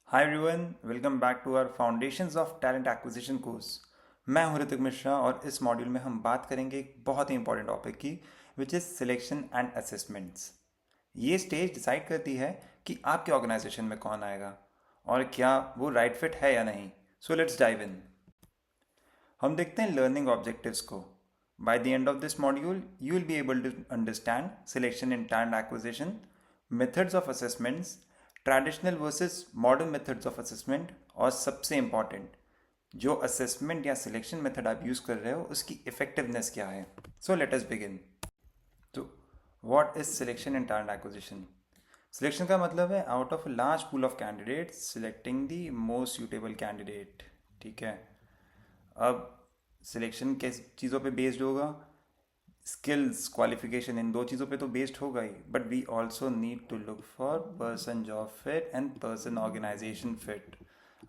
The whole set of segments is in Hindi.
Hi everyone, welcome back to our foundations of talent acquisition course. मैं हूं ऋतिक मिश्रा और इस मॉड्यूल में हम बात करेंगे एक बहुत ही इंपॉर्टेंट टॉपिक की, which is selection and assessments. ये स्टेज डिसाइड करती है कि आपके ऑर्गेनाइजेशन में कौन आएगा और क्या वो राइट फिट है या नहीं। So let's dive in. हम देखते हैं लर्निंग ऑब्जेक्टिव्स को। By the end of this module you will be able to understand selection in talent acquisition, methods of assessments, traditional versus modern methods of assessment, और सबसे इम्पॉर्टेंट, जो असेसमेंट या सिलेक्शन मेथड आप यूज़ कर रहे हो उसकी इफेक्टिवनेस क्या है। So let us begin. तो what is selection in talent acquisition? Selection का मतलब है out of a large pool of candidates selecting the most suitable candidate. ठीक है। अब सिलेक्शन किस चीज़ों पे बेस्ड होगा? स्किल्स, क्वालिफिकेशन, इन दो चीज़ों पे तो बेस्ड होगा ही, but we also need to look for person job fit and person organisation fit.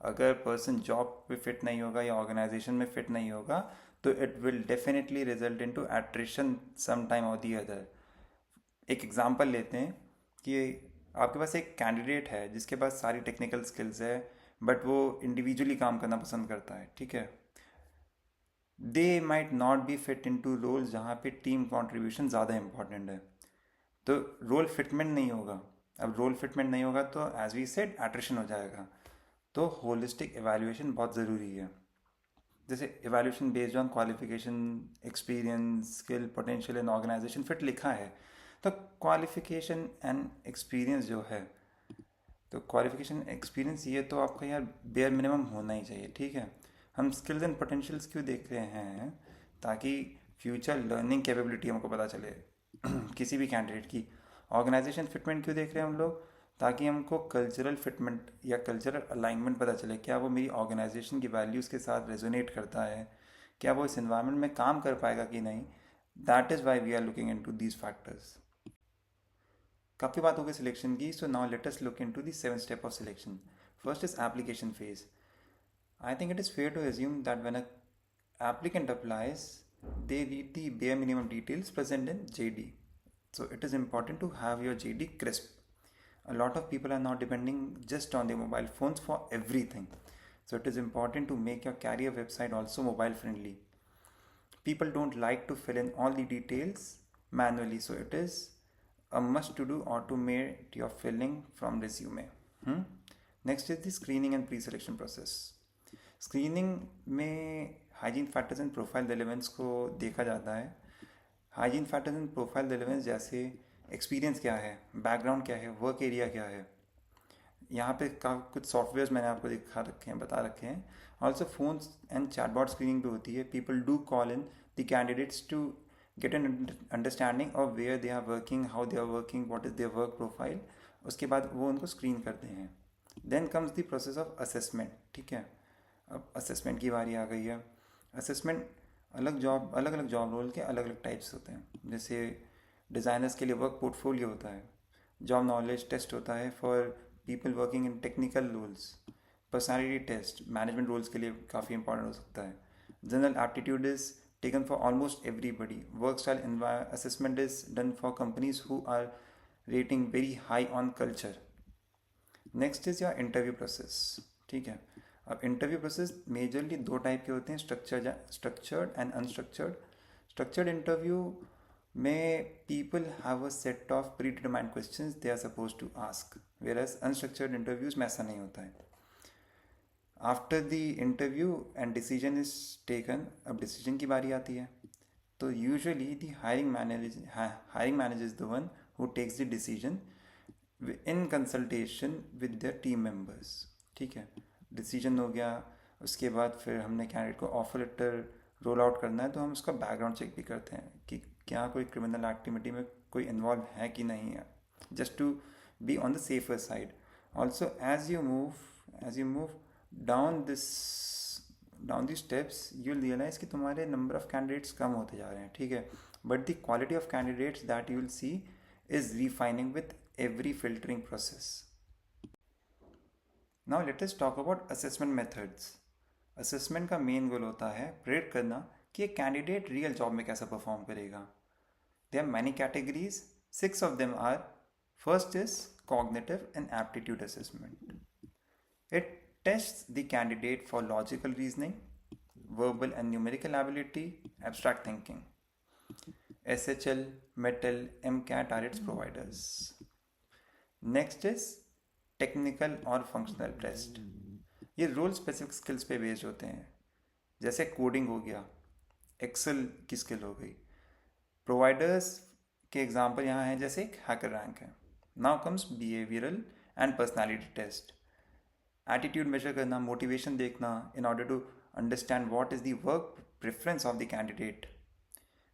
अगर पर्सन जॉब पे फिट नहीं होगा या ऑर्गेनाइजेशन में फिट नहीं होगा तो it will definitely result in to attrition some time और दी अदर। एक एग्जांपल लेते हैं कि आपके पास एक कैंडिडेट है जिसके पास सारी टेक्निकल स्किल्स है, बट वो इंडिविजुअली काम करना पसंद करता है। ठीक है। They might not be fit in to role जहाँ पे टीम कॉन्ट्रीब्यूशन ज़्यादा इंपॉर्टेंट है, तो रोल फिटमेंट नहीं होगा। अब रोल फिटमेंट नहीं होगा तो एज वी सेड एट्रिशन हो जाएगा। तो होलिस्टिक एवेल्युएशन बहुत ज़रूरी है। जैसे evaluation based on qualification, experience, skill, potential and organization fit लिखा है, तो क्वालिफिकेशन एंड एक्सपीरियंस जो है, तो क्वालिफिकेशन एक्सपीरियंस ये तो आपका यार बेयर मिनिमम होना ही चाहिए। ठीक है। हम स्किल्स एंड पोटेंशियल्स क्यों देख रहे हैं? ताकि फ्यूचर लर्निंग कैपेबिलिटी हमको पता चले किसी भी कैंडिडेट की। ऑर्गेनाइजेशन फिटमेंट क्यों देख रहे हैं हम लोग? ताकि हमको कल्चरल फिटमेंट या कल्चरल अलाइनमेंट पता चले, क्या वो मेरी ऑर्गेनाइजेशन की वैल्यूज़ के साथ रेजोनेट करता है, क्या वो इस इन्वायरमेंट में काम कर पाएगा कि नहीं। That is why we are looking in to these factors. काफ़ी बात हो गई सिलेक्शन की, so now let us look into the seven step of selection. First is application phase. I think it is fair to assume that when a applicant applies, they read the bare minimum details present in JD. So it is important to have your JD crisp. A lot of people are now depending just on their mobile phones for everything. So it is important to make your career website also mobile friendly. People don't like to fill in all the details manually, so it is a must to do automate your filling from resume. hmm? Next is the screening and pre-selection process. Screening में hygiene factors and profile relevance को देखा जाता है। Hygiene factors and profile relevance जैसे एक्सपीरियंस क्या है, बैकग्राउंड क्या है, वर्क एरिया क्या है। यहाँ पे का कुछ सॉफ्टवेयर्स मैंने आपको दिखा रखे हैं, बता रखे हैं। Also phones and chatbot screening भी होती है। People do call in the candidates to get an understanding of where they are working, how they are working, what is their work profile. उसके बाद वो उनको स्क्रीन करते हैं। Then comes the process of assessment. ठीक है। अब असेसमेंट की बारी आ गई है। असेसमेंट अलग अलग जॉब रोल के अलग अलग टाइप्स होते हैं। जैसे डिज़ाइनर्स के लिए वर्क पोर्टफोलियो होता है, जॉब नॉलेज टेस्ट होता है for people working in technical roles, personality test management roles के लिए काफ़ी इंपॉर्टेंट हो सकता है। General aptitude is taken for almost everybody. Work style assessment is done for companies who are rating very high on culture. Next is your interview process. ठीक है। अब इंटरव्यू प्रोसेस मेजरली दो टाइप के होते हैं, structured and unstructured. Structured interview में people have a set of pre determined questions they are suppose to ask, whereas unstructured interviews में ऐसा नहीं होता है। After the interview and decision is taken, अब डिसीजन की बारी आती है, तो usually the hiring manager is the one who takes the decision in consultation with their team members. ठीक है। डिसीजन हो गया, उसके बाद फिर हमने कैंडिडेट को ऑफर लेटर रोल आउट करना है, तो हम उसका बैकग्राउंड चेक भी करते हैं कि क्या कोई क्रिमिनल एक्टिविटी में कोई इन्वॉल्व है कि नहीं है, just to be on the safer side. Also as you move down this down the steps you will realize कि तुम्हारे नंबर ऑफ कैंडिडेट्स कम होते जा रहे हैं। ठीक है। But the quality of candidates that you will see is refining with every filtering process. Now let us talk about assessment methods. Assessment का मेन गोल होता है प्रेडिक्ट करना कि एक कैंडिडेट रियल जॉब में कैसा परफॉर्म करेगा। There are many categories, 6 of them are: first is cognitive and aptitude assessment. It tests the candidate for logical reasoning, verbal and numerical ability, abstract thinking. SHL, Metal, MCAT are its providers. Next is technical और फंक्शनल टेस्ट. ये रोल स्पेसिफिक स्किल्स पे बेस्ड होते हैं. जैसे कोडिंग हो गया, एक्सेल की स्किल हो गई. प्रोवाइडर्स के एग्जांपल यहाँ हैं, जैसे एक हैकर रैंक है. Now comes behavioural and personality test. Attitude measure करना, मोटिवेशन देखना in order to understand what is the work preference of the candidate.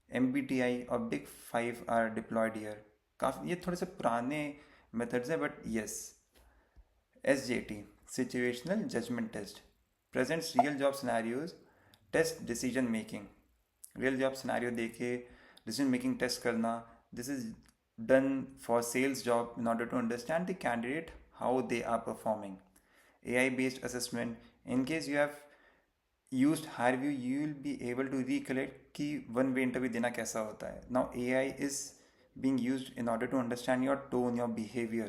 MBTI और बिग 5 आर डिप्लॉयड ईयर. काफ़ी ये थोड़े से पुराने मेथड्स हैं, but yes. SJT, situational judgement test, presents real job scenarios, test decision making. Real job scenario देके डिसीजन मेकिंग टेस्ट करना. This is done for sales job in order to understand the candidate how they are performing. AI based assessment, in case you have used HireVue, you will be able to recollect कि वन वे इंटरव्यू देना कैसा होता है. Now AI is being used in order to understand your tone, your behavior.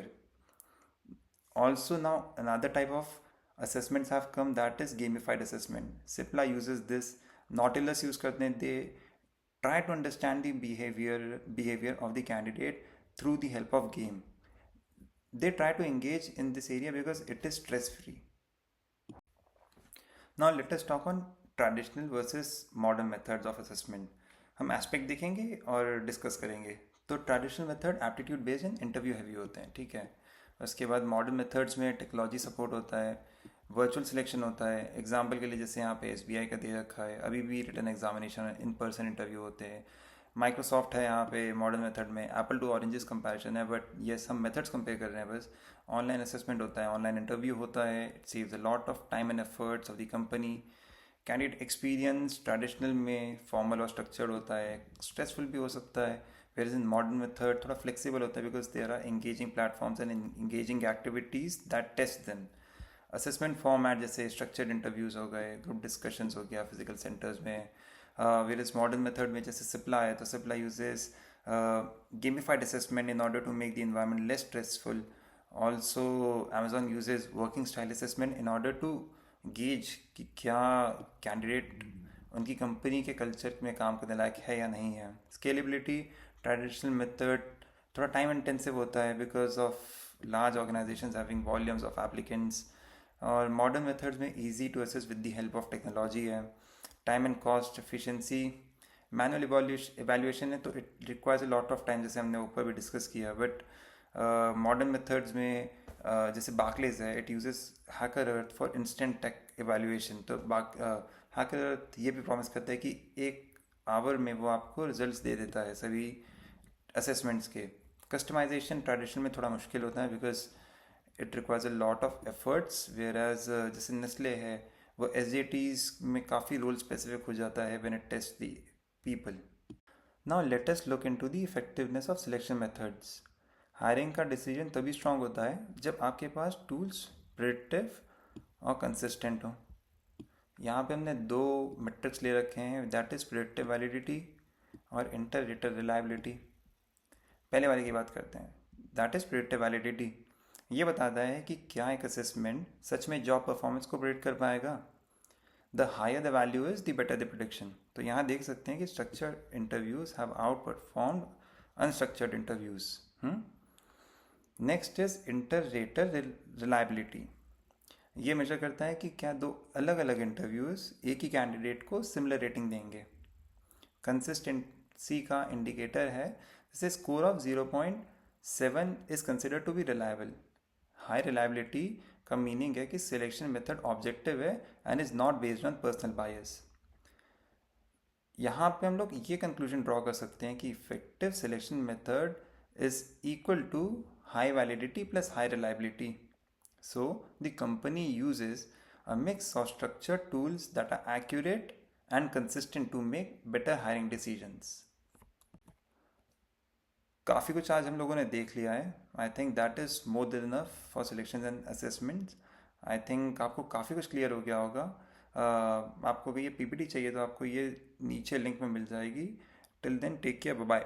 Also now another type of assessments have come, that is gamified assessment. Cipla uses this, Nautilus use करते हैं. They try to understand the behavior of the candidate through the help of game. They try to engage in this area because it is stress free. Now let us talk on traditional versus modern methods of assessment. हम एस्पेक्ट देखेंगे और डिस्कस करेंगे. तो traditional method aptitude based and interview heavy होते हैं, ठीक है. उसके बाद मॉडर्न मेथड्स में टेक्नोलॉजी सपोर्ट होता है, वर्चुअल सिलेक्शन होता है. एग्जांपल के लिए जैसे यहाँ पे SBI का दे रखा है, अभी भी written examination, in person interview होते हैं. माइक्रोसॉफ्ट है यहाँ पे मॉडर्न मेथड में. एप्पल टू ऑरेंजेस कंपैरिजन है, बट ये हम मेथड्स कंपेयर कर रहे हैं बस. ऑनलाइन असेसमेंट होता है, ऑनलाइन इंटरव्यू होता है. It saves a lot of time and efforts of the company. Candidate experience traditional में फॉर्मल और स्ट्रक्चर्ड होता है, स्ट्रेसफुल भी हो सकता है. Whereas in modern method थोड़ा फ्लेक्सिबल होता है, because there are engaging platforms and engaging activities that test them. Assessment format जैसे स्ट्रक्चर्ड इंटरव्यूज़ हो गए, ग्रुप डिस्कशंस हो गया फिजिकल सेंटर्स में. वेयर इज मॉडर्न मेथड में जैसे सिप्ला है, तो Cipla uses gamified assessment in order to make the environment less stressful. Also Amazon uses working style assessment in order to gauge कि क्या कैंडिडेट उनकी कंपनी के कल्चर में काम करने लायक है या नहीं है. स्केलेबिलिटी, ट्रेडिशनल मेथड थोड़ा टाइम इंटेंसिव होता है because of large organisations having volumes of applicants. और मॉडर्न मेथड्स में easy to assess with the help of technology है. Time and cost efficiency, manual evaluation है, तो it requires a lot of time, जैसे हमने ऊपर भी डिस्कस किया. बट मॉडर्न मेथड्स में जैसे बार्कलेज है, it uses HackerEarth for instant tech evaluation. तो हैकर अर्थ ये भी प्रॉमिस करता है कि 1 आवर में वो आपको रिजल्ट्स दे देता है सभी असेसमेंट्स के. कस्टमाइजेशन ट्रेडिशनल में थोड़ा मुश्किल होता है because it requires a lot of efforts, whereas जैसे नेस्ले है, वो SJTs में काफ़ी रोल स्पेसिफिक हो जाता है when it taste the people. Now let us look into the effectiveness of selection methods. Hiring का डिसीजन तभी स्ट्रांग होता है जब आपके पास टूल्स प्रेडिक्टिव और कंसिस्टेंट हो. यहाँ पे हमने 2 मेट्रिक्स ले रखे हैं, दैट इज़ प्रेडिक्टिव वैलिडिटी और इंटर रेटर रिलायबिलिटी. पहले वाले की बात करते हैं. That is predictive validity. ये बताता है कि क्या एक असेसमेंट सच में जॉब परफॉर्मेंस को प्रेडिक्ट कर पाएगा. The higher the value is the better the prediction. तो यहाँ देख सकते हैं कि structured interviews have outperformed unstructured interviews. Next is inter rater reliability. ये मेजर करता है कि क्या 2 अलग अलग इंटरव्यूज एक ही कैंडिडेट को सिमिलर रेटिंग देंगे. कंसिस्टेंसी का इंडिकेटर है, जैसे score of 0.7 is considered to be reliable. High reliability का मीनिंग है कि सिलेक्शन मेथड ऑब्जेक्टिव है and is not based on personal bias. यहाँ पे हम लोग ये कंक्लूजन ड्रॉ कर सकते हैं कि effective selection method is equal to high validity plus high reliability. So the company uses a mix of structured tools that are accurate and consistent to make better hiring decisions. काफ़ी कुछ आज हम लोगों ने देख लिया है. I think that is more than enough for selection and assessments. I think आपको काफ़ी कुछ क्लियर हो गया होगा. आपको भी ये PPT चाहिए तो आपको ये नीचे लिंक में मिल जाएगी. Till then take care, bye.